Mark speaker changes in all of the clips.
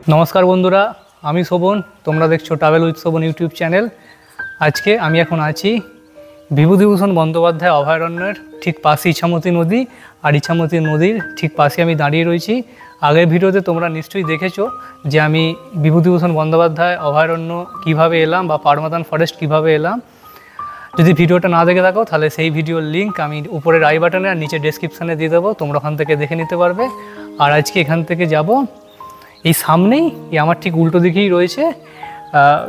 Speaker 1: नमस्कार बंधुरा आमी शोभन तोमरा देखछो travel with Shobhan YouTube channel. आज के आमी एखन आछि विभूतिभूषण बंदोपाध्याय अभयारण्येर ठीक पाशे इछामती नदी और इछामती नदीर ठीक पाशे आमी दाঁড়িয়ে रयेछि। आगेर भिडियोते तोमरा निश्चयई देखेछो जे आमी विभूतिभूषण बंदोपाध्याय अभयारण्य किभाबे एलाम बा पारमादान फरेस्ट किभाबे एलाम। যদি ভিডিওটা না দেখে থাকো তাহলে সেই ভিডিওর লিঙ্ক আমি উপরের আই বাটনে আর নিচে ডেসক্রিপশনে দিয়ে দেবো, তোমরা ওখান থেকে দেখে নিতে পারবে। আর আজকে এখান থেকে যাব এই সামনেই আমার ঠিক উল্টো দিকেই রয়েছে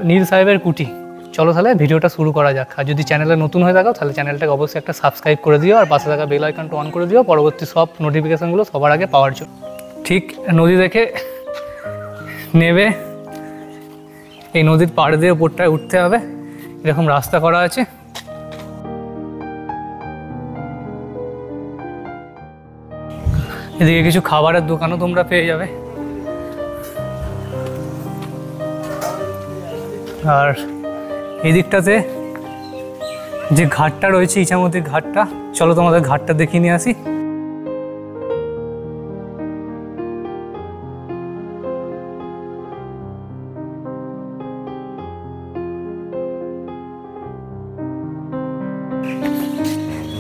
Speaker 1: নীল সাহেবের কুটি। চলো তাহলে ভিডিওটা শুরু করা যাক। আর যদি চ্যানেলে নতুন হয়ে থাকো তাহলে চ্যানেলটাকে অবশ্যই একটা সাবস্ক্রাইব করে দিও আর পাশে থাকা বেল আইকনটা অন করে দিও পরবর্তী সব নোটিফিকেশনগুলো সবার আগে পাওয়ার জন্য। ঠিক নদী দেখে নেবে এই নদীর পাড় দিয়ে উপরটায় উঠতে হবে, এরকম রাস্তা করা আছে। এদিকে কিছু খাবারের দোকানও তোমরা পেয়ে যাবে। আর এই দিকটাতে যে ঘাটটা রয়েছে ইছামতির ঘাটটা, চলো তোমাদের ঘাটটা দেখিয়ে নিয়ে আসি।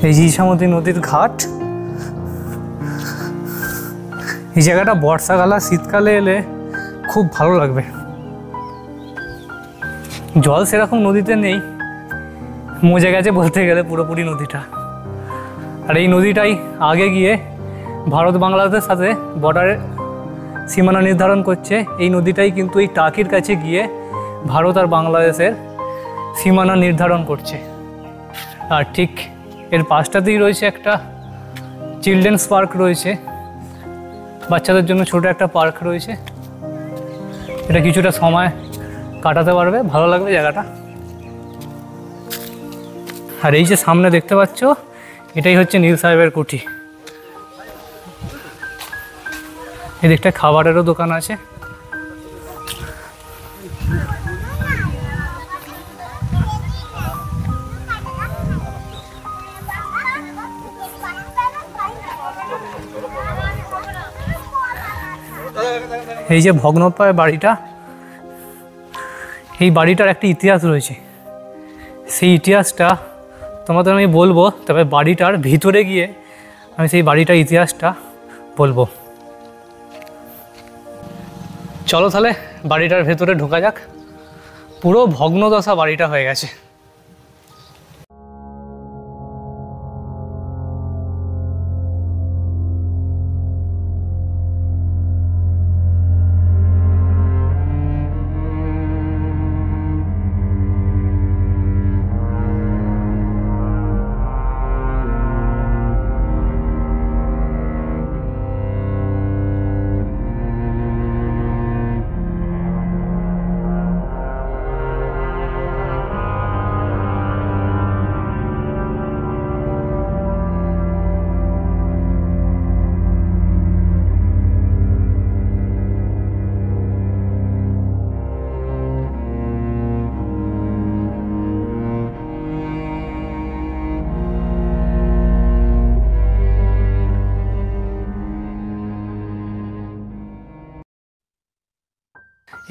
Speaker 1: এই যে ইছামতি নদীর ঘাট, এই জায়গাটা বর্ষাকাল আর শীতকালে এলে খুব ভালো লাগবে। জল সেরকম নদীতে নেই, মজে গেছে বলতে গেলে পুরোপুরি নদীটা। আর এই নদীটাই আগে গিয়ে ভারত বাংলাদেশের সাথে বর্ডারে সীমানা নির্ধারণ করছে। এই নদীটাই কিন্তু এই টাকির কাছে গিয়ে ভারত আর বাংলাদেশের সীমানা নির্ধারণ করছে। আর ঠিক এর পাশটাতেই রয়েছে একটা চিলড্রেন্স পার্ক রয়েছে, বাচ্চাদের জন্য ছোট একটা পার্ক রয়েছে। এটা কিছুটা সময় কাটাতে পারবে, ভালো লাগবে জায়গাটা। আর এই যে সামনে দেখতে পাচ্ছ এটাই হচ্ছে নীল সাহেবের কুঠি। এদিকটা খাবারেরও দোকান আছে। এই যে ভগ্নপ্রায় বাড়িটা, এই বাড়িটার একটা ইতিহাস রয়েছে। সেই ইতিহাসটা তোমাদের আমি বলবো, তবে বাড়িটার ভিতরে গিয়ে আমি সেই বাড়িটার ইতিহাসটা বলবো। চলো তাহলে বাড়িটার ভেতরে ঢোকা যাক। পুরো ভগ্নদশা বাড়িটা হয়ে গেছে।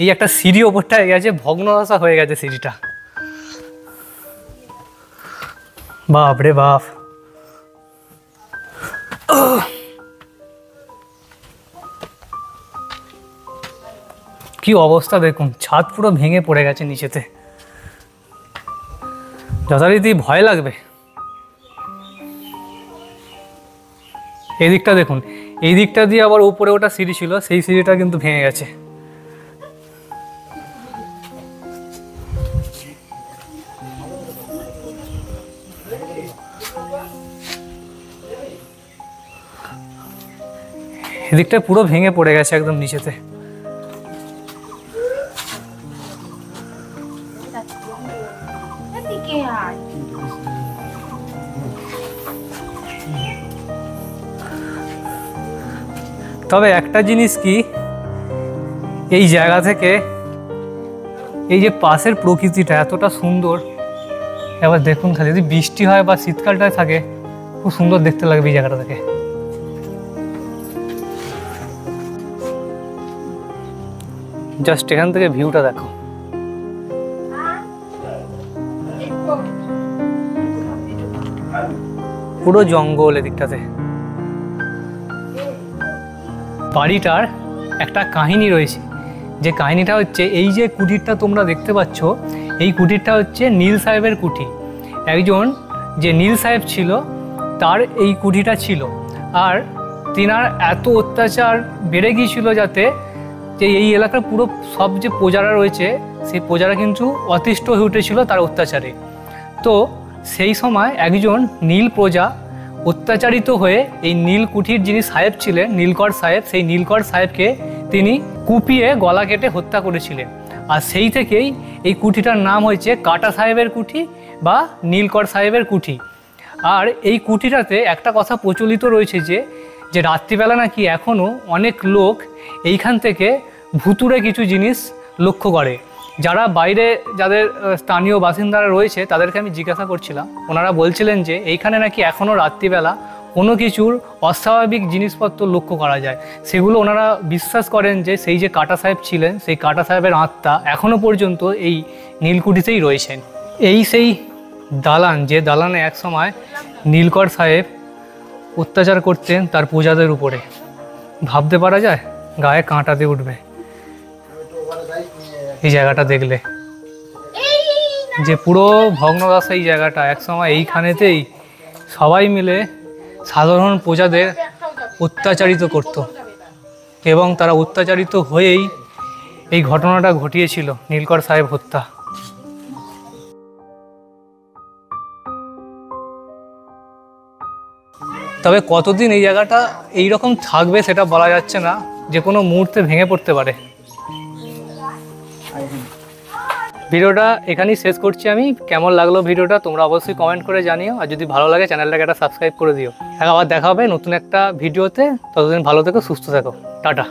Speaker 1: এই একটা সিঁড়ি ওপরটায় গেছে, ভগ্নদশা হয়ে গেছে সিঁড়িটা। বাপ রে বাপ, কি অবস্থা দেখুন, ছাদ পুরো ভেঙে পড়ে গেছে নিচেতে। যথারীতি ভয় লাগবে। এই দিকটা দেখুন, এই দিকটা দিয়ে আবার উপরে ওটা সিঁড়ি ছিল, সেই সিঁড়িটা কিন্তু ভেঙে গেছে। এদিকটা পুরো ভেঙে পড়ে গেছে একদম নিচেতে। তবে একটা জিনিস কি, এই জায়গা থেকে এই যে পাশের প্রকৃতিটা এতটা সুন্দর। এবার দেখুন খালি যদি বৃষ্টি হয় বা শীতকালটায় থাকে খুব সুন্দর দেখতে লাগবে এই জায়গাটা থেকে। জাস্ট এখান থেকে ভিউটা দেখো। পুরো জঙ্গল এদিকটাতে। বাড়িটার একটা কাহিনী রয়েছে, যে কাহিনীটা হচ্ছে এই যে কুটিরটা তোমরা দেখতে পাচ্ছ, এই কুটিরটা হচ্ছে নীল সাহেবের কুঠি। একজন যে নীল সাহেব ছিল তার এই কুঠিটা ছিল, আর তিনার এত অত্যাচার বেড়ে গিয়েছিল যাতে যে এই এলাকার পুরো সব যে প্রজারা রয়েছে সেই প্রজারা কিন্তু অতিষ্ঠ হয়ে উঠেছিল তার অত্যাচারে। তো সেই সময় একজন নীল প্রজা অত্যাচারিত হয়ে এই নীল কুঠির যিনি সাহেব ছিলেন, নীলকর সাহেব, সেই নীলকর সাহেবকে তিনি কুপিয়ে গলা কেটে হত্যা করেছিলেন। আর সেই থেকেই এই কুঠিটার নাম হয়েছে কাটা সাহেবের কুঠি বা নীলকর সাহেবের কুঠি। আর এই কুঠিটাতে একটা কথা প্রচলিত রয়েছে যে রাত্রিবেলা নাকি এখনও অনেক লোক এইখান থেকে ভুতুড়ে কিছু জিনিস লক্ষ্য করে। যারা বাইরে যাদের স্থানীয় বাসিন্দারা রয়েছে তাদেরকে আমি জিজ্ঞাসা করছিলাম, ওনারা বলছিলেন যে এইখানে নাকি এখনও রাত্রিবেলা কোনো কিছুর অস্বাভাবিক জিনিসপত্র লক্ষ্য করা যায়। সেগুলো ওনারা বিশ্বাস করেন যে সেই যে কাটা সাহেব ছিলেন, সেই কাটা সাহেবের আত্মা এখনও পর্যন্ত এই নীলকুঠিতেই রয়েছেন। এই সেই দালান, যে দালানে একসময় নীলকর সাহেব অত্যাচার করতেন তার প্রজাদের উপরে। ভাবতে পারা যায়, গায়ে কাঁটা দিয়ে উঠবে এই জায়গাটা দেখলে, যে পুরো ভগ্নদশা এই জায়গাটা। একসময় এইখানেতেই সবাই মিলে সাধারণ প্রজাদের অত্যাচারিত করত, এবং তারা অত্যাচারিত হয়েই এই ঘটনাটা ঘটিয়েছিল, নীলকর সাহেব হত্যা। তবে কতদিন এই জায়গাটা এইরকম থাকবে সেটা বলা যাচ্ছে না, যে কোনো মুহূর্তে ভেঙে পড়তে পারে। ভিডিওটা এখানেই শেষ করছি আমি। কেমন লাগলো ভিডিওটা তোমরা অবশ্যই কমেন্ট করে জানিও, আর যদি ভালো লাগে চ্যানেলটাকে একটা সাবস্ক্রাইব করে দিও। আবার দেখা হবে নতুন একটা ভিডিওতে। ততদিন ভালো থেকো, সুস্থ থেকো, টাটা।